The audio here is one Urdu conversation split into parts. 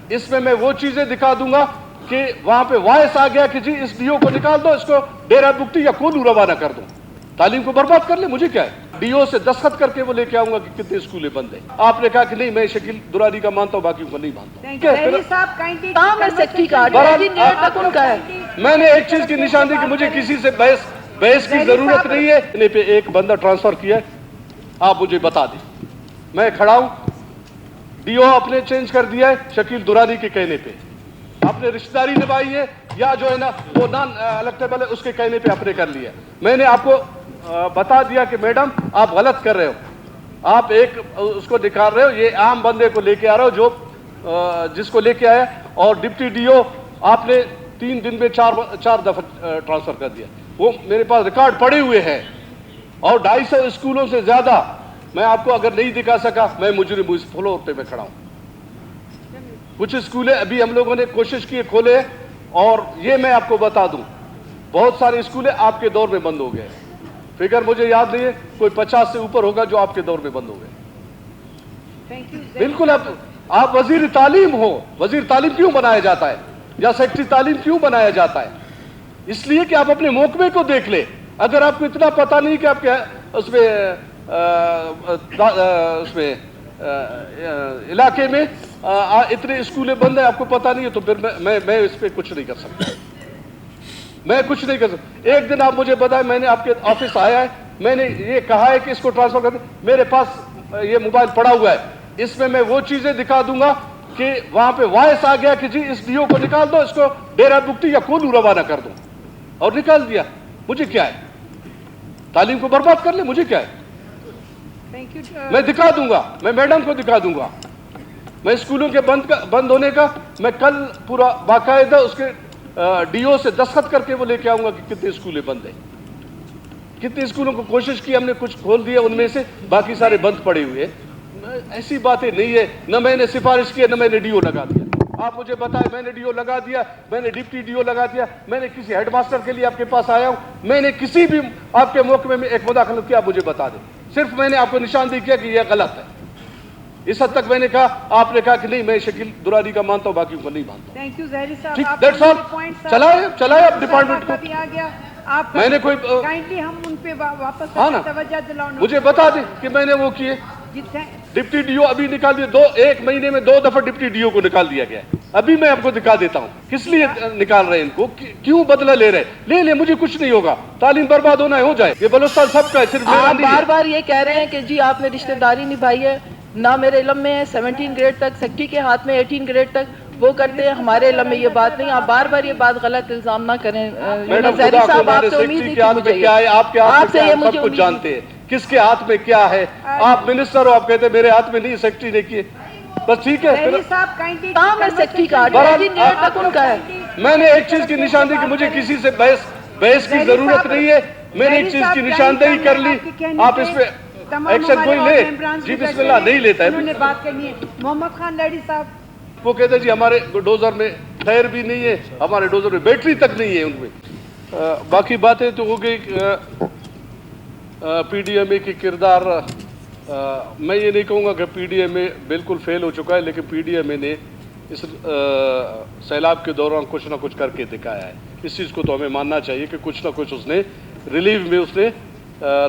اس میں وہ چیزیں دکھا دوں گا کہ وہاں پہ وائس آ گیا کہ جی اس ڈی او کو نکال دو, اس کو ڈیرہ بگٹی یا کولو روانہ کر دو, تعلیم کو برباد کر لے, مجھے کیا ہے. ڈی او سے دستخط کر کے وہ لے کے آؤں گا کہ کتنے اسکولیں بند ہیں. آپ نے کہا کہ نہیں میں شکیل درانی کا مانتا ہوں, باقیوں کو نہیں مانتا ہوں. میں نے ایک چیز کی نشان دی کہ مجھے کسی سے بحث کی ضرورت نہیں ہے. پہ ایک بندہ ٹرانسفر کیا ہے, آپ مجھے بتا دیں. میں کھڑا ہوں, ڈی او آپ نے چینج کر دیا ہے شکیل درانی کے کہنے پہ, آپ نے رشتہ داری نبھائی ہے یا جو ہے نا وہ نان الیکٹیبل ہے اس کے کہنے پہ آپ نے کر لیا. میں نے آپ کو بتا دیا کہ میڈم آپ غلط کر رہے ہو, آپ ایک اس کو نکال رہے ہو, یہ عام بندے کو لے کے آ رہے ہو جو جس کو لے کے آیا, اور ڈپٹی ڈی او آپ نے 3 دن میں 4 دفعہ ٹرانسفر کر دیا. وہ میرے پاس ریکارڈ پڑے ہوئے ہیں, اور 250 اسکولوں سے زیادہ. میں آپ کو اگر نہیں دکھا سکا میں مجرم ہوں, اس فلور پہ میں کھڑا ہوں. کچھ اسکولیں ابھی ہم لوگوں نے کوشش کی کھولے, اور یہ میں آپ کو بتا دوں بہت سارے اسکولیں آپ کے دور میں بند ہو گئے. فگر مجھے یاد نہیں ہے, کوئی 50 سے اوپر ہوگا جو آپ کے دور میں بند ہو گئے. بالکل. آپ وزیر تعلیم ہو, وزیر تعلیم کیوں بنایا جاتا ہے یا سیکٹری تعلیم کیوں بنایا جاتا ہے؟ اس لیے کہ آپ اپنے محکمے کو دیکھ لیں. اگر آپ کو اتنا پتا نہیں کہ آپ کیا اس میں علاقے میں اتنے اسکولیں بند ہیں, آپ کو پتا نہیں ہے, تو پھر میں اس پہ کچھ نہیں کر سکتا. میں کچھ نہیں کر سکتا. ایک دن آپ مجھے بتائیں, میں نے آپ کے آفس آیا ہے, میں نے یہ کہا ہے کہ اس کو ٹرانسفر کر دیں. میرے پاس یہ موبائل پڑا ہوا ہے, اس میں وہ چیزیں دکھا دوں گا کہ وہاں پہ وائس آ گیا کہ جی اس ڈی او کو نکال دو, اس کو ڈیرہ بگٹی یا کولو روانہ کر دو, اور نکال دیا. مجھے کیا ہے, تعلیم کو برباد کر لے, مجھے کیا ہے. میں دکھا دوں گا, میں میڈم کو دکھا دوں گا. میں اسکولوں کے بند ہونے کا میں کل پورا باقاعدہ اس کے ڈی او سے دستخط کر کے وہ لے کے آؤں گا کہ کتنے اسکولیں بند ہیں. کتنے اسکولوں کو کوشش کی ہم نے, کچھ کھول دیا ان میں سے, باقی سارے بند پڑے ہوئے. ایسی باتیں نہیں ہے. نہ میں نے سفارش کی, نہ میں نے ڈی او لگا دیا. آپ مجھے بتائیں, میں نے ڈی او لگا دیا, میں نے ڈپٹی ڈی او لگا دیا, میں نے کسی ہیڈ ماسٹر کے لیے آپ کے پاس آیا ہوں, میں نے کسی بھی آپ کے محکمے میں ایک مداخلت کیا, آپ مجھے بتا دیں. صرف میں نے آپ کو نشاندہی کیا کہ یہ غلط ہے. اس حد تک میں نے کہا, آپ نے کہا کہ نہیں میں شکیل درانی کا مانتا ہوں, باقیوں کو نہیں مانتا. ٹھیک, دیٹس آل. چلائے آپ ڈپارٹمنٹ کو. میں نے کوئی ہاں نا, مجھے بتا دیں کہ میں نے وہ کیے. ڈپٹی ڈی او ابھی نکال دیا, 1 مہینے میں 2 دفعہ ڈپٹی ڈی او کو نکال دیا گیا. ابھی میں آپ کو دکھا دیتا ہوں کس لیے نکال رہے ہیں ان کو, کیوں بدلہ لے رہے. لے مجھے کچھ نہیں ہوگا, تعلیم برباد ہونا ہے ہو جائے. یہ بلوچستان سب کا ہے, صرف میرا نہیں ہے. بار بار یہ کہہ رہے ہیں کہ جی آپ نے رشتہ داری نبھائی ہے. نہ میرے علم میں 17 گریڈ تک, سیکٹری کے ہاتھ میں 18 گریڈ تک وہ کرتے ہیں. ہمارے علم میں یہ بات نہیں. آپ بار بار یہ بات غلط الزام نہ کریں. زہری صاحب, آپ سے امید ہے کہ کیا ہے, آپ کے ہاتھ میں سب کچھ جانتے ہیں, کس کے ہاتھ میں کیا ہے. آپ منسٹر ہو, آپ کہتے ہیں میرے ہاتھ میں نہیں, سیکٹری نے کیے. بس ٹھیک ہے, کام ہے سیکٹری کا, 18 گریڈ تک ان کا ہے. میں نے ایک چیز کی نشاندہی کہ مجھے کسی سے بحث کی ضرورت نہیں ہے. میں نے ایک چیز کی نشاندہی کر لی. آپ اس پہ ایکشن کوئی لے. جی بسم اللہ. نہیں لیتا ہے. انہوں نے بات کرنی ہے. محمد خان لڑی صاحب, وہ کہتے ہیں جی ہمارے ڈوزر میں ٹائر بھی نہیں ہے, ہمارے ڈوزر میں بیٹری تک نہیں ہے ان میں. باقی باتیں تو ہو گئی. پی ڈی ایم اے کی کردار, میں یہ نہیں کہوں گا کہ پی ڈی ایم اے بالکل فیل ہو چکا ہے, لیکن پی ڈی ایم اے نے اس سیلاب کے دوران کچھ نہ کچھ کر کے دکھایا ہے. اس چیز کو تو ہمیں ماننا چاہیے کہ کچھ نہ کچھ اس نے ریلیف میں اس نے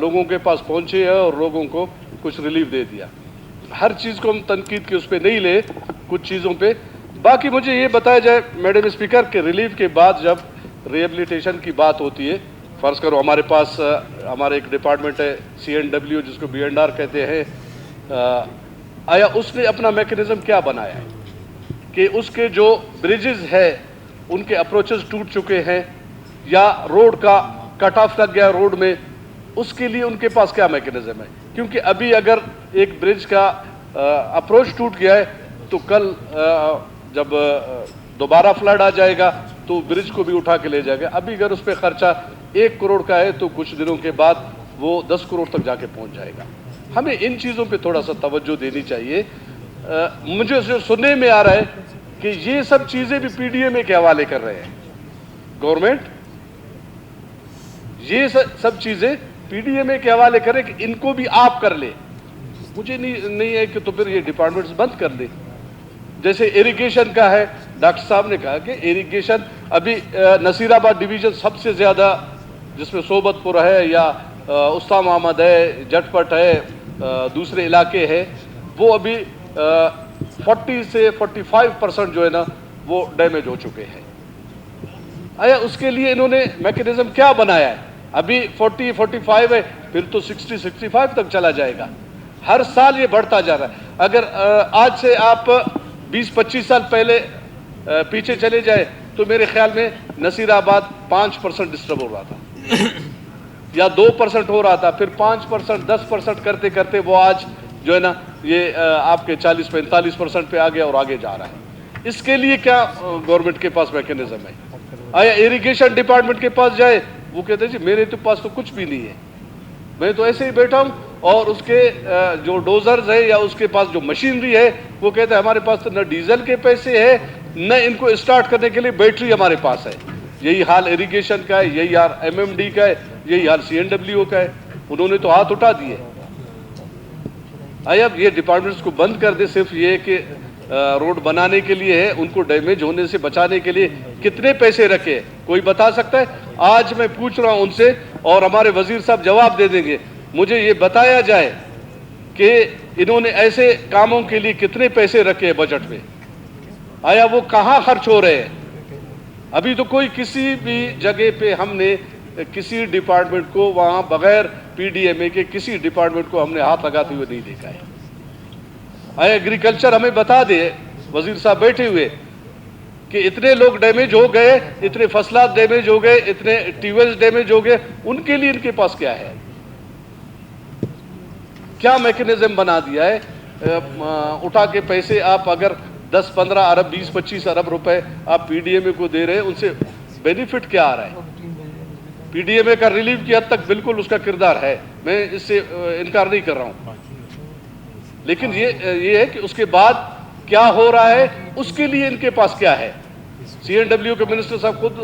لوگوں کے پاس پہنچے ہے اور لوگوں کو کچھ ریلیف دے دیا. ہر چیز کو ہم تنقید کے اس پہ نہیں لے, کچھ چیزوں پہ. باقی مجھے یہ بتایا جائے میڈم اسپیکر کہ ریلیف کے بعد جب ریہیبلیٹیشن کی بات ہوتی ہے, فرض کرو ہمارے پاس ہمارا ایک ڈپارٹمنٹ ہے CNW جس کو BNR کہتے ہیں, آیا اس نے اپنا میکنزم کیا بنایا ہے کہ اس کے جو بریجز ہے ان کے اپروچز ٹوٹ چکے ہیں یا روڈ کا کٹ آف لگ گیا روڈ میں, اس کے لیے ان کے پاس کیا میکنزم ہے. کیونکہ ابھی اگر ایک برج کا اپروچ ٹوٹ گیا ہے تو کل جب دوبارہ فلڈ آ جائے گا تو برج کو بھی اٹھا کے لے جائے گا. ابھی اگر اس پہ خرچہ 1 کروڑ کا ہے تو کچھ دنوں کے بعد وہ 10 کروڑ تک جا کے پہنچ جائے گا. ہمیں ان چیزوں پہ تھوڑا سا توجہ دینی چاہیے. مجھے سننے میں آ رہا ہے کہ یہ سب چیزیں بھی پی ڈی ایم اے کے حوالے کر رہے ہیں گورنمنٹ. یہ سب چیزیں پی ڈی ایم اے کے حوالے کرے کہ ان کو بھی آپ کر لے. مجھے نہیں ہے کہ تو پھر یہ ڈپارٹمنٹس بند کر دے. جیسے اریگیشن کا ہے، ڈاکٹر صاحب نے کہا کہ اریگیشن ابھی نصیر آباد ڈویژن سب سے زیادہ، جس میں صوبت پور ہے یا اسلام احمد ہے، جٹ پٹ ہے، دوسرے علاقے ہیں، وہ ابھی 40 سے 45% جو ہے نا وہ ڈیمیج ہو چکے ہیں۔ آیا اس کے لیے انہوں نے میکینزم کیا بنایا ہے؟ ابھی 40-45 ہے، پھر تو 60-65 تک چلا جائے گا۔ ہر سال یہ بڑھتا جا رہا ہے۔ اگر آج سے آپ 20-25 سال پہلے پیچھے چلے جائے تو میرے خیال میں نصیر آباد 5% ڈسٹرب ہو رہا تھا یا 2% ہو رہا تھا، پھر 5%، 10% کرتے کرتے وہ آج جو ہے نا یہ آپ کے 40-45% پہ آگے اور آگے جا رہا ہے۔ اس کے لیے کیا گورنمنٹ کے پاس میکینزم ہے؟ آیا اریگیشن ڈپارٹمنٹ کے پاس جائے، وہ کہتے ہیں جی میرے تو پاس تو کچھ بھی نہیں ہے، میں تو ایسے ہی بیٹھا ہوں، اور اس کے جو ڈوزرز ہے یا اس کے پاس جو مشینری ہے وہ کہتے ہیں ہمارے پاس تو نہ ڈیزل کے پیسے ہے، نہ ان کو اسٹارٹ کرنے کے لیے بیٹری ہمارے پاس ہے۔ یہی حال اریگیشن کا ہے، یہی حال MMD کا ہے، یہی حال CNWO کا ہے۔ انہوں نے تو ہاتھ اٹھا دیے۔ اب یہ ڈپارٹمنٹس کو بند کر دے، صرف یہ کہ روڈ بنانے کے لیے ہے، ان کو ڈیمیج ہونے سے بچانے کے لیے کتنے پیسے رکھے کوئی بتا سکتا ہے؟ آج میں پوچھ رہا ہوں ان سے، اور ہمارے وزیر صاحب جواب دے دیں گے، مجھے یہ بتایا جائے کہ انہوں نے ایسے کاموں کے لیے کتنے پیسے رکھے ہیں بجٹ میں، آیا وہ کہاں خرچ ہو رہے ہیں؟ ابھی تو کوئی کسی بھی جگہ پہ ہم نے کسی ڈپارٹمنٹ کو وہاں بغیر PDMA کے کسی ڈپارٹمنٹ کو ہم نے ہاتھ لگاتے ہوئے نہیں دیکھا ہے۔ آیا ایگریکلچر ہمیں بتا دے، وزیر صاحب بیٹھے ہوئے، کہ اتنے لوگ ڈیمیج ہو گئے، اتنے فصلات ڈیمیج ہو گئے، اتنے ٹیوبویلز ڈیمیج ہو گئے، ان کے لیے ان کے پاس کیا ہے؟ کیا میکینزم بنا دیا ہے؟ اٹھا کے پیسے آپ اگر 10-15 ارب 20-25 ارب روپے آپ PDMA کو دے رہے ہیں، ان سے بینیفٹ کیا آ رہا ہے؟ PDMA کا ریلیف کی حد تک بالکل اس کا کردار ہے، میں اس سے انکار نہیں کر رہا ہوں، لیکن یہ ہے کہ اس کے بعد کیا ہو رہا ہے، اس کے لیے ان کے پاس کیا ہے؟ CNWO کے منسٹر صاحب خود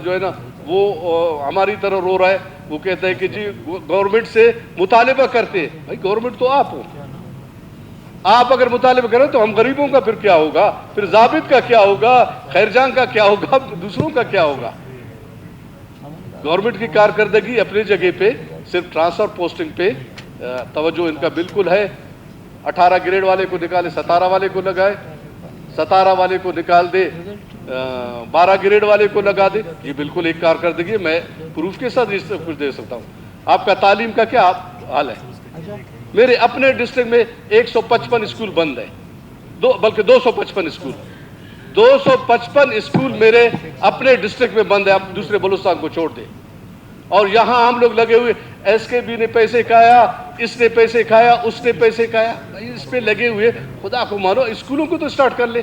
جو ہے نا وہ ہماری طرح رو رہا ہے، وہ کہتا ہے کہ جی گورنمنٹ سے مطالبہ کرتے ہیں۔ بھائی گورنمنٹ تو آپ ہو، آپ اگر مطالبہ کریں تو ہم غریبوں کا پھر کیا ہوگا؟ پھر ضابط کا کیا ہوگا؟ خیرجان کا کیا ہوگا؟ دوسروں کا کیا ہوگا؟ گورنمنٹ کی کارکردگی اپنی جگہ پہ، صرف ٹرانسفر پوسٹنگ پہ توجہ ان کا بالکل ہے۔ 18 گریڈ والے کو نکالے 17 والے کو لگائے، 17 والے کو نکال دے 12 گریڈ والے کو لگا دے، یہ بالکل ایک کارکردگی ہے۔ میں پروف کے ساتھ اس سے کچھ دے سکتا ہوں۔ آپ کا تعلیم کا کیا حال ہے؟ میرے اپنے ڈسٹرکٹ میں 155 اسکول بند ہے، بلکہ 255 اسکول، 255 اسکول میرے اپنے ڈسٹرکٹ میں بند ہے، آپ دوسرے بلوچستان کو چھوڑ دیں۔ اور یہاں ہم لوگ لگے ہوئے، SKB نے پیسے کھایا، اس نے پیسے کھایا، اس نے پیسے کھایا، اس پہ لگے ہوئے۔ خدا کو مانو، اسکولوں کو تو سٹارٹ کر لے۔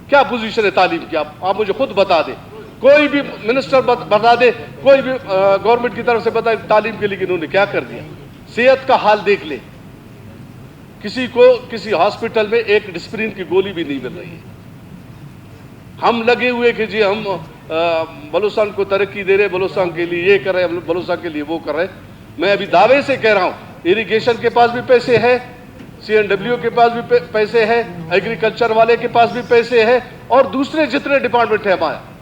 کیا پوزیشن ہے تعلیم کی؟ آپ مجھے خود بتا دیں، کوئی بھی منسٹر بتا دے، کوئی بھی گورنمنٹ کی طرف سے بتا دے تعلیم کے لیے کہ انہوں نے کیا کر دیا۔ صحت کا حال دیکھ لے، کسی کو کسی ہاسپٹل میں ایک ڈسپرین کی گولی بھی نہیں مل رہی ہے۔ ہم لگے ہوئے کہ جی ہم بلوچستان کو ترقی دے رہے، بلوچستان کے لیے یہ کر رہے، بلوچستان کے لیے وہ کر رہے۔ میں ابھی دعوے سے کہہ رہا ہوں، اریگیشن کے پاس بھی پیسے ہیں، CNWO کے پاس بھی پیسے ہیں، ایگریکلچر والے کے پاس بھی پیسے ہیں، اور دوسرے جتنے ڈپارٹمنٹ ہیں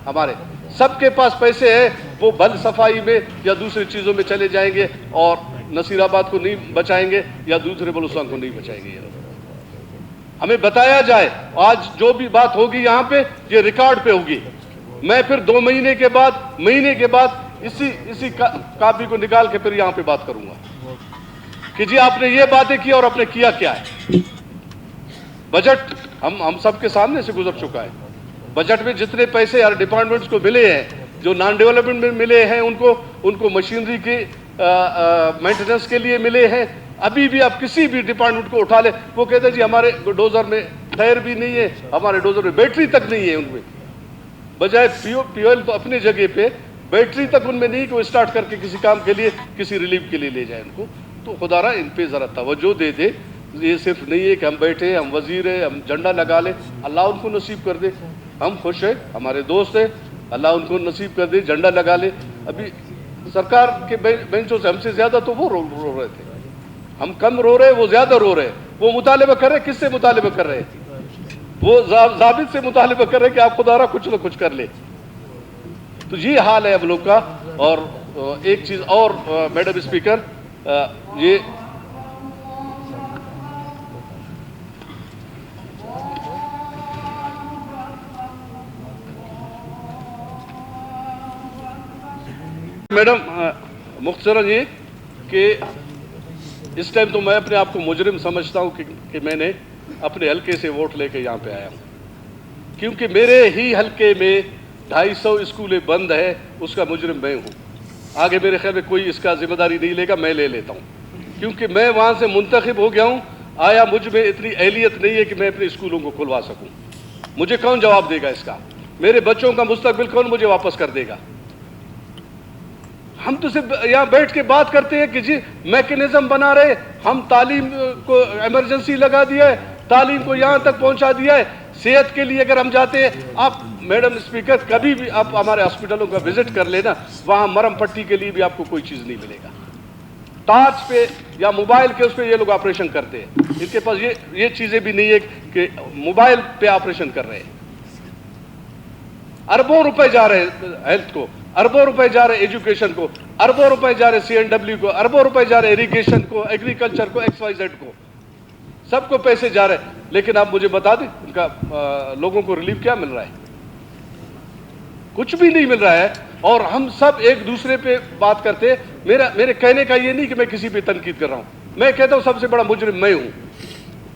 ہمارے سب کے پاس پیسے ہیں۔ وہ بند صفائی میں یا دوسری چیزوں میں چلے جائیں گے اور نصیر آباد کو نہیں بچائیں گے یا دوسرے بلوچستان کو نہیں بچائیں گے۔ ہمیں بتایا جائے، آج جو بھی بات ہوگی یہاں پہ یہ ریکارڈ پہ ہوگی۔ میں پھر 2 مہینے کے بعد اسی کاپی کو نکال کے پھر یہاں پہ بات کروں گا کہ جی آپ نے یہ باتیں کی اور آپ نے کیا کیا ہے۔ بجٹ ہم سب کے سامنے سے گزر چکا ہے۔ بجٹ میں جتنے پیسے ہر ڈپارٹمنٹس کو ملے ہیں، جو نان ڈیولپمنٹ میں ملے ہیں، ان کو مشینری کی مینٹیننس کے لیے ملے ہیں۔ ابھی بھی آپ کسی بھی ڈپارٹمنٹ کو اٹھا لیں، وہ کہتے ہیں جی ہمارے ڈوزر میں ٹائر بھی نہیں ہے، ہمارے ڈوزر میں بیٹری تک نہیں ہے، ان میں بجائے فیول تو اپنی جگہ پہ، بیٹری تک ان میں نہیں کہ وہ اسٹارٹ کر کے کسی کام کے لیے، کسی ریلیف کے لیے لے جائیں ان کو۔ تو خدا را ان پہ ذرا توجہ دے دے۔ یہ صرف نہیں ہے کہ ہم بیٹھے، ہم وزیر ہیں، ہم جھنڈا لگا لیں، اللہ ان کو نصیب کر دے۔ ہم خوش ہیں، ہمارے دوست ہیں، اللہ ان کو نصیب کر دے، جھنڈا لگا لے۔ ابھی سرکار کے بینچوں سے ہم سے زیادہ تو وہ رو رہے تھے، ہم کم رو رہے، وہ زیادہ رو رہے۔ وہ مطالبہ کر رہے، کس سے مطالبہ کر رہے؟ وہ ضابط سے مطالبہ کر رہے ہیں کہ آپ خدا را کچھ نہ کچھ کر لے. تو یہ حال ہے ہم لوگ کا. اور ایک چیز اور میڈم اسپیکر, یہ میڈم مختصراً یہ کہ اس ٹائم تو میں اپنے آپ کو مجرم سمجھتا ہوں کہ میں نے اپنے حلقے سے ووٹ لے کے یہاں پہ آیا ہوں, کیونکہ میرے ہی حلقے میں 250 اسکولیں بند ہے, اس کا مجرم میں ہوں. آگے میرے خیال میں کوئی اس کا ذمہ داری نہیں لے گا, میں لے لیتا ہوں, کیونکہ میں وہاں سے منتخب ہو گیا ہوں. آیا مجھ میں اتنی اہلیت نہیں ہے کہ میں اپنے اسکولوں کو کھلوا سکوں. مجھے کون جواب دے گا اس کا؟ میرے بچوں کا مستقبل کون مجھے واپس کر دے گا؟ ہم تو صرف یہاں بیٹھ کے بات کرتے ہیں کہ جی میکنزم بنا رہے, ہم تعلیم کو ایمرجنسی لگا دیا ہے, تعلیم کو یہاں تک پہنچا دیا ہے. صحت کے لیے اگر ہم جاتے ہیں, آپ میڈم اسپیکر کبھی بھی آپ ہمارے ہاسپٹلوں کا وزٹ کر لینا, وہاں مرم پٹی کے لیے بھی آپ کو کوئی چیز نہیں ملے گا. ٹارچ پہ یا موبائل کے اس پہ یہ لوگ آپریشن کرتے ہیں, ان کے پاس یہ چیزیں بھی نہیں ہے کہ موبائل پہ آپریشن کر رہے ہیں. اربوں روپے جا رہے ہیں ہیلتھ کو, اربوں روپے جا رہے ایجوکیشن کو, اربوں روپے جا رہے CNW کو, اربوں روپے جا رہے اریگیشن کو, ایگریکلچر کو, XYZ کو, سب کو پیسے جا رہے ہیں. لیکن آپ مجھے بتا دیں ان کا لوگوں کو ریلیف کیا مل رہا ہے؟ کچھ بھی نہیں مل رہا ہے. اور ہم سب ایک دوسرے پہ بات کرتے ہیں. میرے کہنے کا یہ نہیں کہ میں کسی پہ تنقید کر رہا ہوں, میں کہتا ہوں سب سے بڑا مجرم میں ہوں.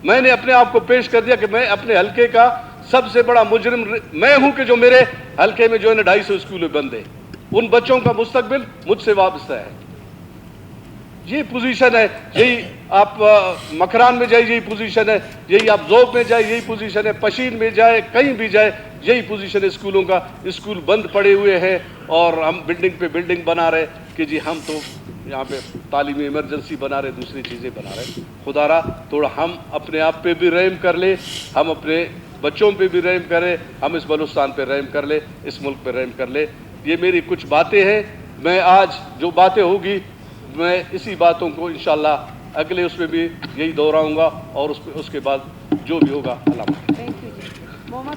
میں نے اپنے آپ کو پیش کر دیا کہ میں اپنے حلقے کا سب سے بڑا مجرم میں ہوں, کہ جو میرے حلقے میں جو ہے نا 250 اسکولیں بند ہیں, ان بچوں کا مستقبل مجھ سے وابستہ ہے. یہ پوزیشن ہے. یہی آپ مکران میں جائے یہی پوزیشن ہے, یہی آپ ذوب میں جائے یہی پوزیشن ہے, پشین میں جائے کہیں بھی جائے یہی پوزیشن ہے اسکولوں کا. اسکول بند پڑے ہوئے ہیں اور ہم بلڈنگ پہ بلڈنگ بنا رہے کہ جی ہم تو یہاں پہ تعلیمی ایمرجنسی بنا رہے, دوسری چیزیں بنا رہے. خدا را تھوڑا ہم اپنے آپ پہ بھی رحم کر لے, ہم اپنے بچوں پہ بھی رحم کریں, ہم اس بلوچستان پہ رحم کر لے, اس ملک پہ رحم کر لے. یہ میری کچھ باتیں ہیں. میں آج جو باتیں ہوگی میں اسی باتوں کو انشاءاللہ اگلے اس میں بھی یہی دہراؤں گا, اور اس کے بعد جو بھی ہوگا اللہ